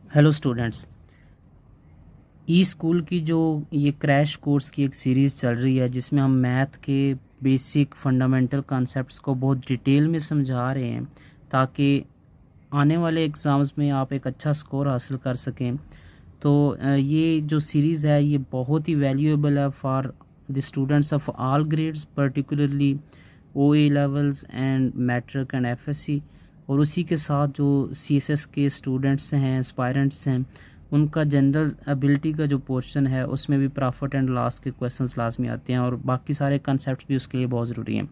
Hello students, ई school की जो ये क्रैश कोर्स की एक सीरीज़ चल रही है जिसमें हम मैथ के बेसिक फंडामेंटल कॉन्सेप्ट्स को बहुत डिटेल में समझा रहे हैं ताकि आने वाले एग्ज़ाम्स में आप एक अच्छा स्कोर हासिल कर सकें। तो ये जो सीरीज़ है ये बहुत ही वैल्यूएबल है for the students of all grades, particularly OA levels and matric and FSC। और उसी के साथ जो CSS के स्टूडेंट्स हैं, एस्पायरेंट्स हैं, उनका जनरल एबिलिटी का जो पोर्शन है उसमें भी प्रॉफिट एंड लॉस के क्वेश्चंस लाजमी आते हैं और बाकी सारे कंसेप्ट भी उसके लिए बहुत ज़रूरी हैं।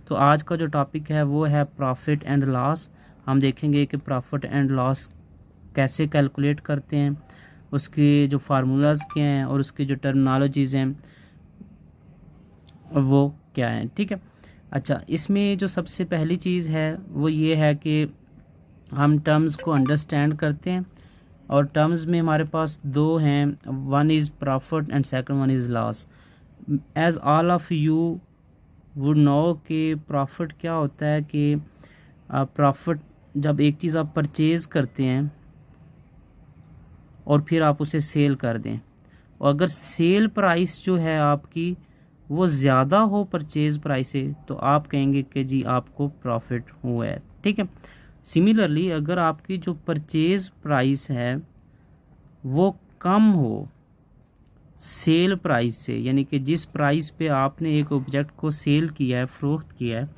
तो आज का जो टॉपिक है वो है प्रॉफिट एंड लॉस। हम देखेंगे कि प्रॉफिट एंड लॉस कैसे कैलकुलेट करते हैं, उसके जो फार्मूलाज क्या हैं और उसकी जो टर्मिनोलॉजीज़ हैं वो क्या हैं। ठीक है। अच्छा, इसमें जो सबसे पहली चीज़ है वो ये है कि हम टर्म्स को अंडरस्टैंड करते हैं और टर्म्स में हमारे पास दो हैं, one is profit and second one is loss. As all of you would know कि प्रॉफिट क्या होता है कि प्रॉफिट जब एक चीज़ आप परचेज़ करते हैं और फिर आप उसे सेल कर दें और अगर सेल प्राइस जो है आपकी वो ज़्यादा हो परचेज़ प्राइस से तो आप कहेंगे कि जी आपको प्रॉफिट हुआ है। ठीक है। सिमिलरली अगर आपकी जो परचेज़ प्राइस है वो कम हो सेल प्राइस से, यानी कि जिस प्राइस पे आपने एक ऑब्जेक्ट को सेल किया है, फरोख्त किया है,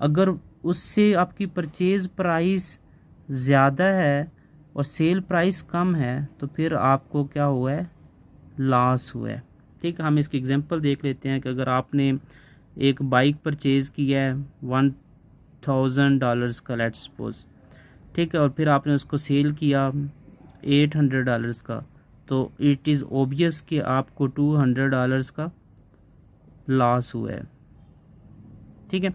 अगर उससे आपकी परचेज़ प्राइस ज़्यादा है और सेल प्राइस कम है तो फिर आपको क्या हुआ है, लॉस हुआ है। ठीक है। हम इसकी एग्जांपल देख लेते हैं कि अगर आपने एक बाइक परचेज़ किया है $1000 का, लेट्स सपोज, ठीक है, और फिर आपने उसको सेल किया $800 का, तो इट इज़ ऑब्वियस कि आपको $200 का लॉस हुआ है। ठीक है।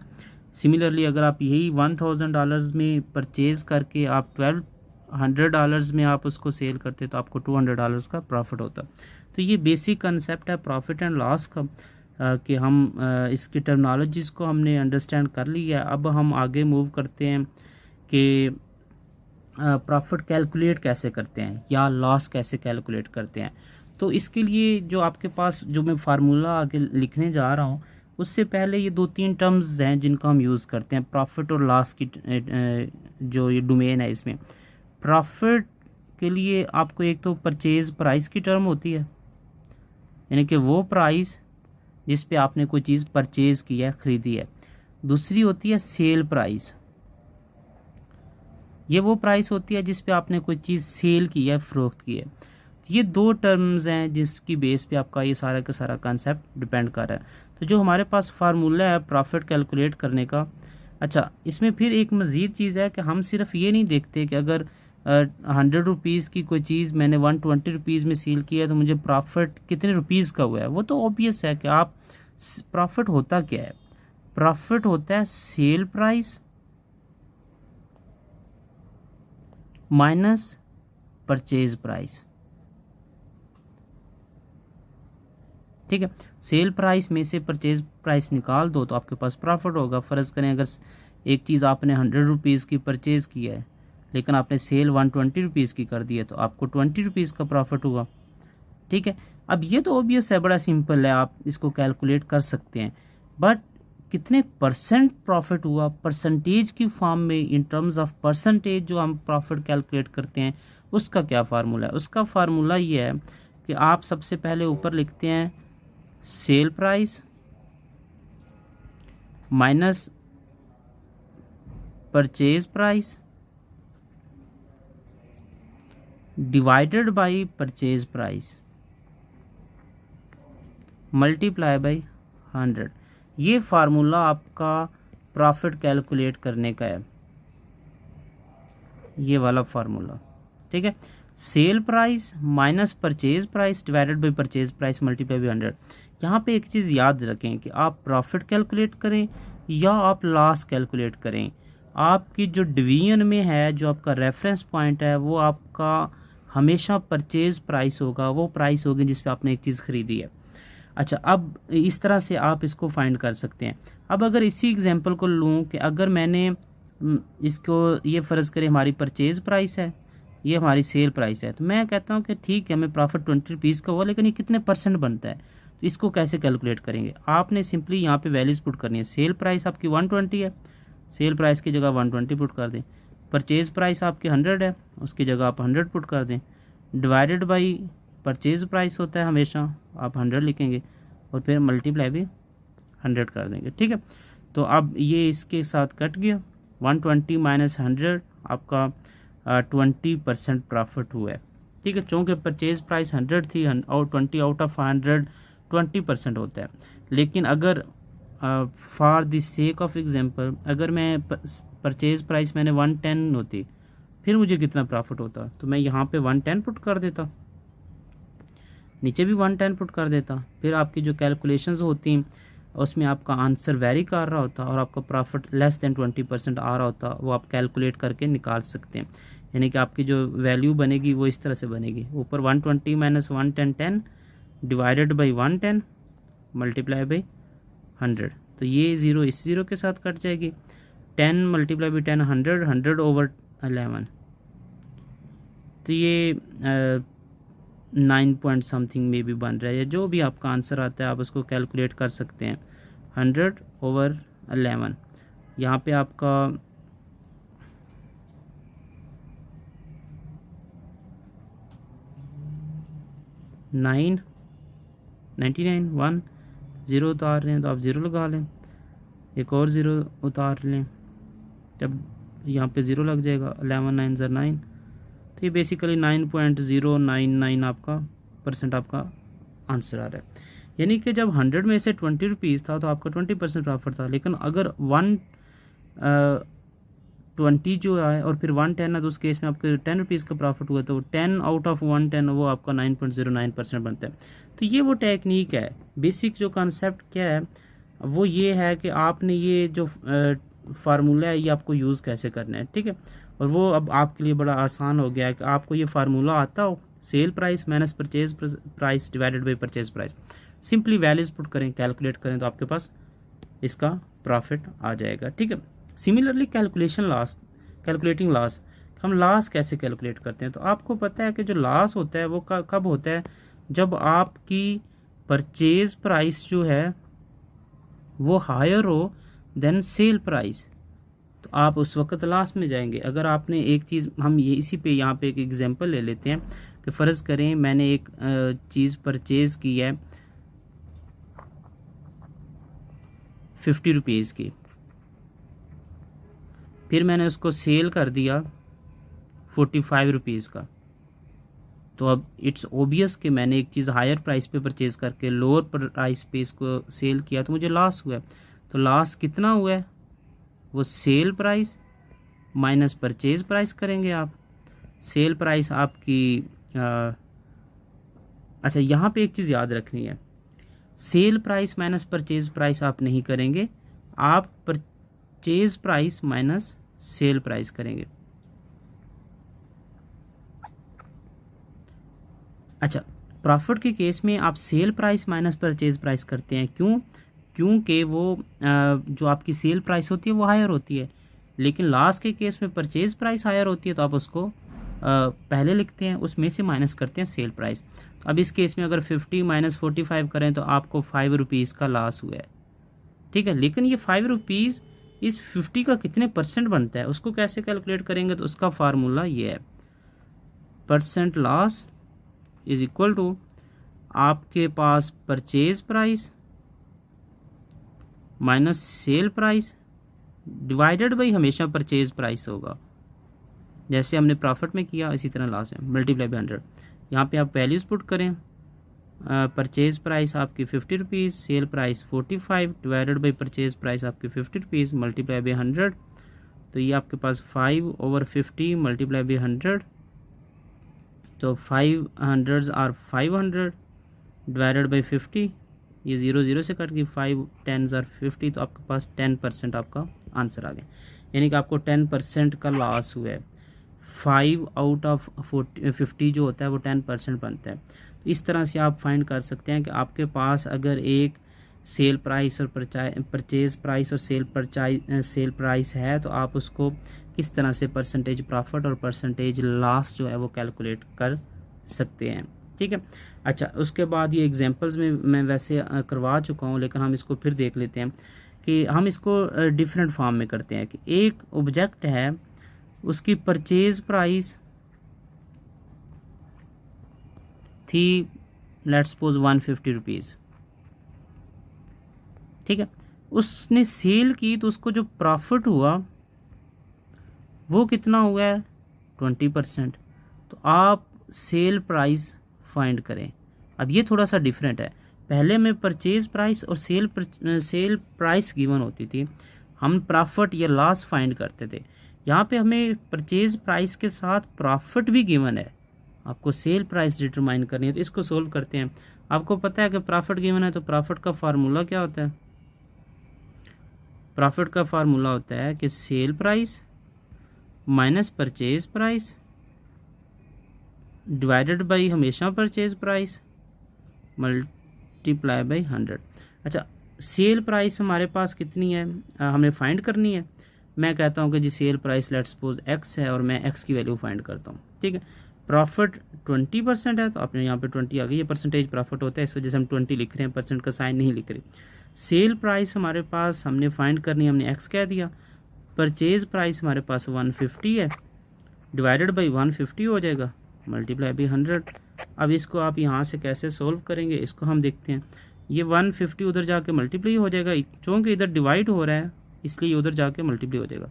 सिमिलरली अगर आप यही $1000 में परचेज़ करके आप $1200 में आप उसको सेल करते तो आपको $200 का प्रॉफिट होता। तो ये बेसिक कंसेप्ट है प्रॉफिट एंड लॉस का, कि हम इसकी टर्मिनोलॉजीज़ को हमने अंडरस्टैंड कर लिया है। अब हम आगे मूव करते हैं कि प्रॉफिट कैलकुलेट कैसे करते हैं या लॉस कैसे कैलकुलेट करते हैं। तो इसके लिए जो आपके पास जो मैं फार्मूला आगे लिखने जा रहा हूँ उससे पहले ये 2-3 टर्म्स हैं जिनका हम यूज़ करते हैं प्रॉफिट और लॉस की। जो ये डोमेन है इसमें प्रॉफिट के लिए आपको एक तो परचेज प्राइस की टर्म होती है, यानी कि वो प्राइस जिस पे आपने कोई चीज़ परचेज़ की है, ख़रीदी है। दूसरी होती है सेल प्राइस, ये वो प्राइस होती है जिस पे आपने कोई चीज़ सेल की है, फ़रोख्त की है। ये दो टर्म्स हैं जिसकी बेस पे आपका ये सारा का सारा कंसेप्ट डिपेंड कर रहा है। तो जो हमारे पास फार्मूला है प्रॉफिट कैलकुलेट करने का, अच्छा इसमें फिर एक मज़ीद चीज़ है कि हम सिर्फ ये नहीं देखते कि अगर 100 रुपीज़ की कोई चीज़ मैंने 120 रुपीज़ में सेल किया है तो मुझे प्रॉफिट कितने रुपीज़ का हुआ है। वो तो ऑब्वियस है कि आप प्रॉफिट होता क्या है, प्रॉफिट होता है cell price minus purchase price. ठीक है। सेल प्राइस में से परचेज प्राइस निकाल दो तो आपके पास प्रॉफिट होगा। फ़र्ज़ करें अगर एक चीज़ आपने 100 रुपीज़ की परचेज़ की है लेकिन आपने सेल 120 रुपीज़ की कर दी है तो आपको 20 रुपीज़ का प्रॉफिट हुआ। ठीक है। अब ये तो ऑब्वियस है, बड़ा सिंपल है, आप इसको कैलकुलेट कर सकते हैं। बट कितने परसेंट प्रॉफिट हुआ, परसेंटेज की फॉर्म में, इन टर्म्स ऑफ परसेंटेज जो हम प्रॉफिट कैलकुलेट करते हैं उसका क्या फार्मूला है। उसका फार्मूला ये है कि आप सबसे पहले ऊपर लिखते हैं cell price minus purchase price divided by purchase price multiply by 100। ये फार्मूला आपका प्रॉफिट कैलकुलेट करने का है, ये वाला फार्मूला। ठीक है। Cell price minus purchase price divided by purchase price multiply by 100। यहाँ पे एक चीज़ याद रखें कि आप प्रॉफिट कैलकुलेट करें या आप लॉस कैलकुलेट करें, आपकी जो डिवीजन में है, जो आपका रेफरेंस पॉइंट है, वो आपका हमेशा परचेज प्राइस होगा, वो प्राइस होगी जिस पे आपने एक चीज़ ख़रीदी है। अच्छा, अब इस तरह से आप इसको फाइंड कर सकते हैं। अब अगर इसी एग्जांपल को लूँ कि अगर मैंने इसको ये फ़र्ज़ करें हमारी परचेज़ प्राइस है, ये हमारी सेल प्राइस है। तो मैं कहता हूँ कि ठीक है, हमें प्रॉफिट 20 रुपीज़ का हुआ, लेकिन ये कितने परसेंट बनता है, तो इसको कैसे कैलकुलेट करेंगे। आपने सिंपली यहाँ पे वैल्यूज़ पुट करनी है। सेल प्राइस आपकी 120 है, सेल प्राइस की जगह 120 पुट कर दें। परचेज़ प्राइस आपकी 100 है, उसकी जगह आप 100 पुट कर दें। डिवाइडेड बाई परचेज़ प्राइस होता है हमेशा, आप 100 लिखेंगे और फिर मल्टीप्लाई भी 100 कर देंगे। ठीक है, तो अब ये इसके साथ कट गया। 120 माइनस 100 आपका 20% प्रॉफिट हुआ है। ठीक है, चूँकि परचेज प्राइस 100 थी और 20 आउट ऑफ 100 20% होता है। लेकिन अगर for the sake of example अगर मैं परचेज प्राइस मैंने 110 होती, फिर मुझे कितना प्रॉफिट होता, तो मैं यहाँ पे 110 पुट कर देता, नीचे भी 110 पुट कर देता। फिर आपकी जो कैलकुलेशंस होती हैं उसमें आपका आंसर वेरी कर रहा होता और आपका प्रॉफिट लेस देन 20% आ रहा होता, वो आप कैलकुलेट करके निकाल सकते हैं। यानी कि आपकी जो वैल्यू बनेगी वो इस तरह से बनेगी, ऊपर 120 minus 110 10 divided by 110 multiply by 100। तो ये ज़ीरो इस ज़ीरो के साथ कट जाएगी। 10 मल्टीप्लाई बाई 10 100, 100 ओवर 11, तो ये 9 पॉइंट समथिंग में भी बन रहा है, या जो भी आपका आंसर आता है आप उसको कैलकुलेट कर सकते हैं। 100 ओवर 11, यहाँ पे आपका 99 1 ज़ीरो उतार रहे हैं तो आप ज़ीरो लगा लें, एक और ज़ीरो उतार लें, जब यहाँ पे ज़ीरो लग जाएगा 11 9 ज़र 9, तो ये बेसिकली 9.099 आपका परसेंट आपका आंसर आ रहा है। यानी कि जब 100 में से 20 रुपीज़ था तो आपका 20% प्रॉफिट था। लेकिन अगर 120 जो है और फिर 110 है तो उस केस में आपके 10 रुपीज़ का प्रॉफिट हुआ, तो 10 आउट ऑफ 110 वो आपका 9.09% बनता है। तो ये वो टेक्निक है। बेसिक जो कॉन्सेप्ट क्या है वो ये है कि आपने ये जो फार्मूला है ये आपको यूज़ कैसे करना है। ठीक है, और वो अब आपके लिए बड़ा आसान हो गया है कि आपको ये फार्मूला आता हो, cell price minus purchase price divided by purchase price. Simply values put करें, कैलकुलेट करें तो आपके पास इसका प्रॉफिट आ जाएगा। ठीक है, सिमिलरली कैलकुलेटिंग लॉस, हम लॉस कैसे कैलकुलेट करते हैं। तो आपको पता है कि जो लॉस होता है वो कब होता है, जब आपकी परचेज प्राइस जो है वो हायर हो देन सेल प्राइस, तो आप उस वक्त लॉस में जाएंगे। अगर आपने एक चीज़, हम ये इसी पे यहाँ पे एक एग्जांपल ले लेते हैं कि फ़र्ज़ करें मैंने एक चीज़ परचेज़ की है 50 रुपीज़ की, फिर मैंने उसको सेल कर दिया 45 रुपीज़ का। तो अब इट्स ओबियस कि मैंने एक चीज़ हायर प्राइस पे परचेज करके लोअर प्राइस पे इसको सेल किया तो मुझे लॉस हुआ है। तो लॉस कितना हुआ है, वो cell price minus purchase price करेंगे आप। सेल प्राइस आपकी अच्छा यहाँ पे एक चीज़ याद रखनी है, cell price minus purchase price आप नहीं करेंगे, आप purchase price minus sale price करेंगे। अच्छा, प्रॉफिट के केस में आप cell price minus purchase price करते हैं, क्यों? क्योंकि वो जो आपकी सेल प्राइस होती है वो हायर होती है, लेकिन लॉस के केस में परचेज प्राइस हायर होती है, तो आप उसको पहले लिखते हैं, उसमें से माइनस करते हैं सेल प्राइस। तो अब इस केस में अगर 50 माइनस 45 करें तो आपको 5 रुपीज़ का लॉस हुआ है। ठीक है, लेकिन ये 5 रुपीज़ इस 50 का कितने परसेंट बनता है उसको कैसे कैलकुलेट करेंगे, तो उसका फार्मूला ये है, percent loss is equal to आपके पास purchase price minus sale price divided by हमेशा परचेज प्राइस होगा, जैसे हमने प्रॉफिट में किया इसी तरह लॉस में, मल्टीप्लाई बाई 100। यहाँ पे आप वैल्यूज पुट करें, परचेज प्राइस आपकी 50 rupees, sale price 45 divided by purchase price आपकी 50 रुपीज़ मल्टीप्लाई बाई 100, तो ये आपके पास 5 ओवर 50 मल्टीप्लाई बाई 100, तो 500 आर 500 डिवाइडेड बाई 50, ये 0 0 से कट गई, 5 10 आर 50, तो आपके पास 10% आपका आंसर आ गया। यानी कि आपको 10% का लॉस हुआ है। 5 आउट ऑफ 50 जो होता है वो 10% बनता है। तो इस तरह से आप फाइंड कर सकते हैं कि आपके पास अगर एक सेल प्राइस और परचेज प्राइस और सेल प्राइस है तो आप उसको किस तरह से परसेंटेज प्रॉफिट और परसेंटेज लॉस जो है वो कैलकुलेट कर सकते हैं। ठीक है। अच्छा, उसके बाद ये एग्जांपल्स में मैं वैसे करवा चुका हूँ, लेकिन हम इसको फिर देख लेते हैं कि हम इसको डिफरेंट फॉर्म में करते हैं कि एक ऑब्जेक्ट है, उसकी परचेज प्राइस थी लेट्स सपोज 150 रुपीज़। ठीक है, उसने सेल की तो उसको जो प्रॉफिट हुआ वो कितना हुआ है 20%। तो आप सेल प्राइस फाइंड करें। अब ये थोड़ा सा डिफरेंट है, पहले में परचेज प्राइस और सेल प्राइस गिवन होती थी, हम प्रॉफिट या लॉस फाइंड करते थे। यहाँ पे हमें परचेज प्राइस के साथ प्रॉफिट भी गिवन है, आपको सेल प्राइस डिटरमाइन करनी है। तो इसको सोल्व करते हैं। आपको पता है कि प्रॉफिट गिवन है, तो प्रॉफिट का फार्मूला क्या होता है? प्रॉफिट का फार्मूला होता है कि cell price minus purchase price divided by हमेशा परचेज प्राइस मल्टीप्लाई बाई 100। अच्छा, सेल प्राइस हमारे पास कितनी है, हमने फाइंड करनी है। मैं कहता हूँ कि जी sale price let's suppose x है और मैं x की वैल्यू फाइंड करता हूँ। ठीक है, प्रॉफिट 20% है, तो आपने यहाँ पे 20 आ गई, ये परसेंटेज प्रॉफिट होता है, इस वजह से हम 20 लिख रहे हैं, परसेंट का साइन नहीं लिख रहे। सेल प्राइस हमारे पास हमने फाइंड करनी है, हमने x कह दिया। परचेज प्राइस हमारे पास 150 है, डिवाइडेड बाई 150 हो जाएगा, मल्टीप्लाई बाई 100। अब इसको आप यहाँ से कैसे सोल्व करेंगे, इसको हम देखते हैं। ये 150 उधर जाके मल्टीप्लाई हो जाएगा, चूँकि इधर डिवाइड हो रहा है इसलिए उधर जाके मल्टीप्लाई हो जाएगा।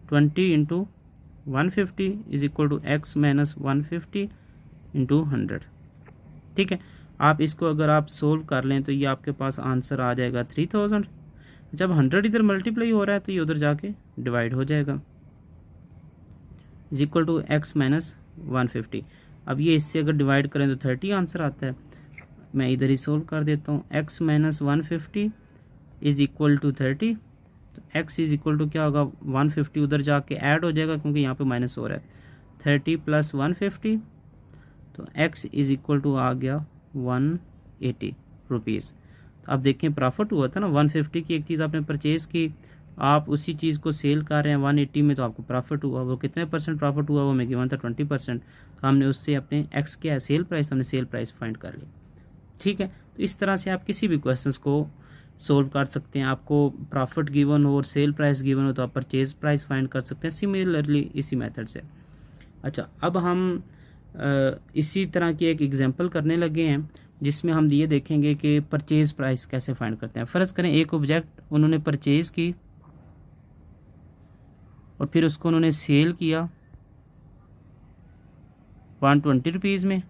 20 into 150 is equal to x minus 150 into 100। ठीक है, आप इसको अगर आप सोल्व कर लें तो ये आपके पास आंसर आ जाएगा 3000। जब 100 इधर मल्टीप्लाई हो रहा है तो ये उधर जाके डिवाइड हो जाएगा, is equal to x minus 150। अब ये इससे अगर डिवाइड करें तो 30 आंसर आता है। मैं इधर ही सोल्व कर देता हूँ, x minus 150 is equal to 30। तो x इज इक्वल टू क्या होगा, 150 उधर जाके ऐड हो जाएगा क्योंकि यहाँ पे माइनस हो रहा है, 30 प्लस 150, तो x इज इक्वल टू आ गया 180 रुपीज़। तो आप देखें प्रॉफिट हुआ था ना, 150 की एक चीज़ आपने परचेज़ की, आप उसी चीज़ को सेल कर रहे हैं 180 में, तो आपको प्रॉफिट हुआ। वो कितने परसेंट प्रॉफिट हुआ, वो मैं गिवन था 20%। तो हमने उससे अपने x क्या है सेल प्राइस, हमने सेल प्राइस फाइंड कर लिया। ठीक है, तो इस तरह से आप किसी भी क्वेश्चंस को सोल्व कर सकते हैं। आपको प्रॉफिट गिवन हो और सेल प्राइस गिवन हो तो आप परचेज प्राइस फाइंड कर सकते हैं सिमिलरली इसी मेथड से। अच्छा, अब हम इसी तरह की एक एग्जांपल करने लगे हैं जिसमें हम ये देखेंगे कि परचेज प्राइस कैसे फाइंड करते हैं। फ़र्ज़ करें एक ऑब्जेक्ट उन्होंने परचेज़ की और फिर उसको उन्होंने सेल किया 120 रुपीज़ में,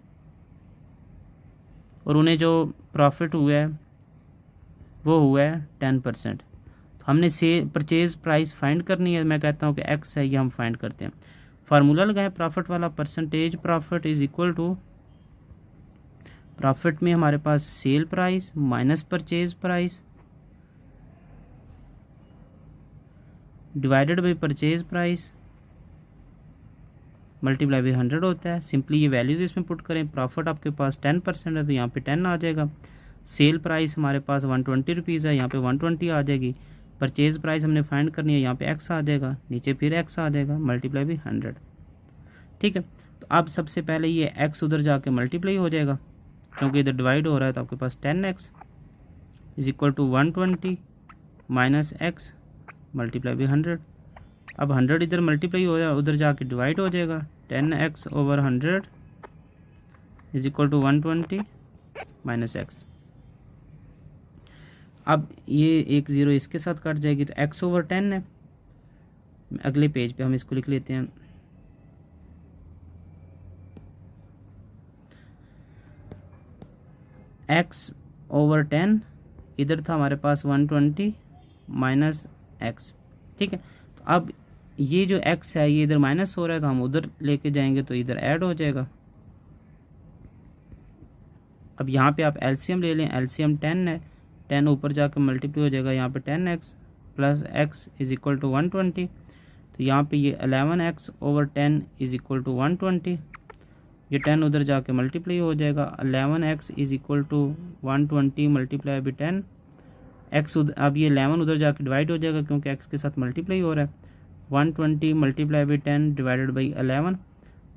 और उन्हें जो प्रॉफिट हुआ है वो हुआ है 10%। तो हमने से परचेज प्राइस फाइंड करनी है। मैं कहता हूँ कि x है, ये हम फाइंड करते हैं। फार्मूला लगाएं प्रॉफिट वाला, percentage profit is equal to, profit में हमारे पास sale price minus purchase price divided by purchase price multiply by 100 होता है। सिंपली ये वैल्यूज इसमें पुट करें। प्रॉफिट आपके पास 10% है तो यहाँ पे 10 आ जाएगा। सेल प्राइस हमारे पास 120 रुपीज़ है, यहाँ पे 120 आ जाएगी। परचेज प्राइस हमने फाइंड करनी है, यहाँ पे x आ जाएगा, नीचे फिर x आ जाएगा, मल्टीप्लाई बाई 100। ठीक है, तो अब सबसे पहले ये x उधर जाके मल्टीप्लाई हो जाएगा क्योंकि इधर डिवाइड हो रहा है, तो आपके पास 10x is equal to 120 minus x multiply by 100। अब 100 इधर मल्टीप्लाई हो जाएगा, उधर जाके डिवाइड हो जाएगा, 10x over 100 is equal to 120 minus x। अब ये एक ज़ीरो इसके साथ कट जाएगी तो x ओवर 10 है। अगले पेज पे हम इसको लिख लेते हैं, x ओवर 10 इधर था हमारे पास 120 माइनस x। ठीक है, तो अब ये जो x है ये इधर माइनस हो रहा है तो हम उधर लेके जाएंगे तो इधर ऐड हो जाएगा। अब यहाँ पे आप एलसीएम ले लें, एलसीएम 10 है, 10 ऊपर जाकर मल्टीप्लाई हो जाएगा, यहाँ पे 10x plus x is equal to 120। तो यहाँ पे ये 11x over 10 is equal to 120। ये 10 उधर जाके मल्टीप्लाई हो जाएगा, 11x is equal to 120 multiply by 10 x। अब ये 11 उधर जाके डिवाइड हो जाएगा क्योंकि x के साथ मल्टीप्लाई हो रहा है, 120 मल्टीप्लाई बाई 10 डिवाइडेड बाई 11,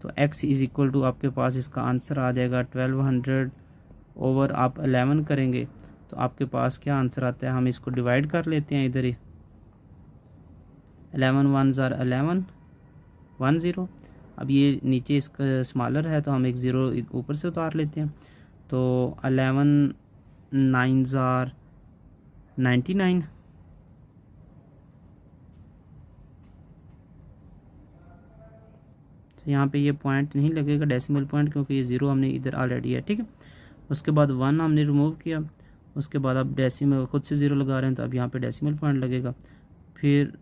तो x इज़ इक्वल टू आपके पास इसका आंसर आ जाएगा 1200 ओवर आप 11 करेंगे तो आपके पास क्या आंसर आता है। हम इसको डिवाइड कर लेते हैं इधर ही, 11 1s are 11 1 0। अब ये नीचे इसका स्मॉलर है तो हम एक ज़ीरो ऊपर से उतार लेते हैं, तो 11 9s are 99। तो यहाँ पे ये पॉइंट नहीं लगेगा डेसिमल पॉइंट, क्योंकि ये ज़ीरो हमने इधर ऑलरेडी है, ठीक है। उसके बाद 1 हमने रिमूव किया, उसके बाद अब डेसिमल खुद से ज़ीरो लगा रहे हैं तो अब यहाँ पे डेसिमल पॉइंट लगेगा। फिर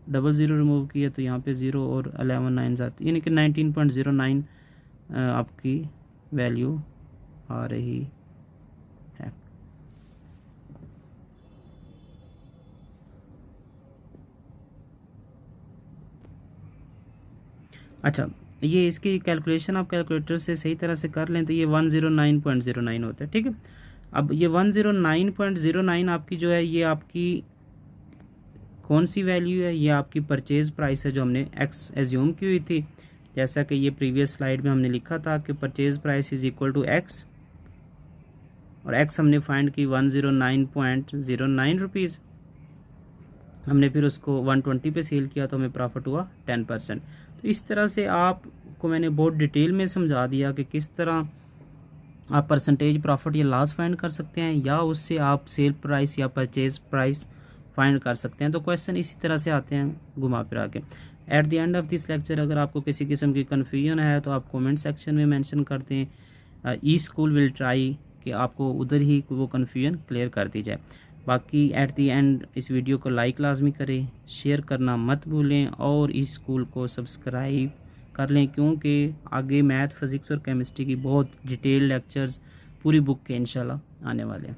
डबल ज़ीरो रिमूव किया तो यहाँ पे ज़ीरो और 11 9 आती, यानी कि 19.09 आपकी वैल्यू आ रही है। अच्छा, ये इसकी कैलकुलेशन आप कैलकुलेटर से सही तरह से कर लें तो ये 109.09 होता है, ठीक है। अब ये 109.09 आपकी जो है, ये आपकी कौन सी वैल्यू है, ये आपकी परचेज प्राइस है जो हमने एक्स एज्यूम की हुई थी। जैसा कि ये प्रीवियस स्लाइड में हमने लिखा था कि purchase price is equal to x, और एक्स हमने फाइंड की 109.09 रुपीज़। हमने फिर उसको 120 पे सेल किया तो हमें प्रॉफिट हुआ 10%। तो इस तरह से आपको मैंने बहुत डिटेल में समझा दिया कि किस तरह आप परसेंटेज प्रॉफिट या लॉस फाइंड कर सकते हैं, या उससे आप सेल प्राइस या परचेज प्राइस फाइंड कर सकते हैं। तो क्वेश्चन इसी तरह से आते हैं घुमा फिरा के। At the end of this lecture अगर आपको किसी किस्म की कन्फ्यूजन है तो आप कमेंट सेक्शन में मेंशन कर दें। ई स्कूल विल ट्राई कि आपको उधर ही वो कन्फ्यूजन क्लियर कर दी जाए। बाकी एट द एंड इस वीडियो को लाइक लाजमी करें, शेयर करना मत भूलें, और इस स्कूल को सब्सक्राइब कर लें, क्योंकि आगे मैथ फिज़िक्स और केमिस्ट्री की बहुत डिटेल लेक्चर्स पूरी बुक के इंशाल्लाह आने वाले हैं।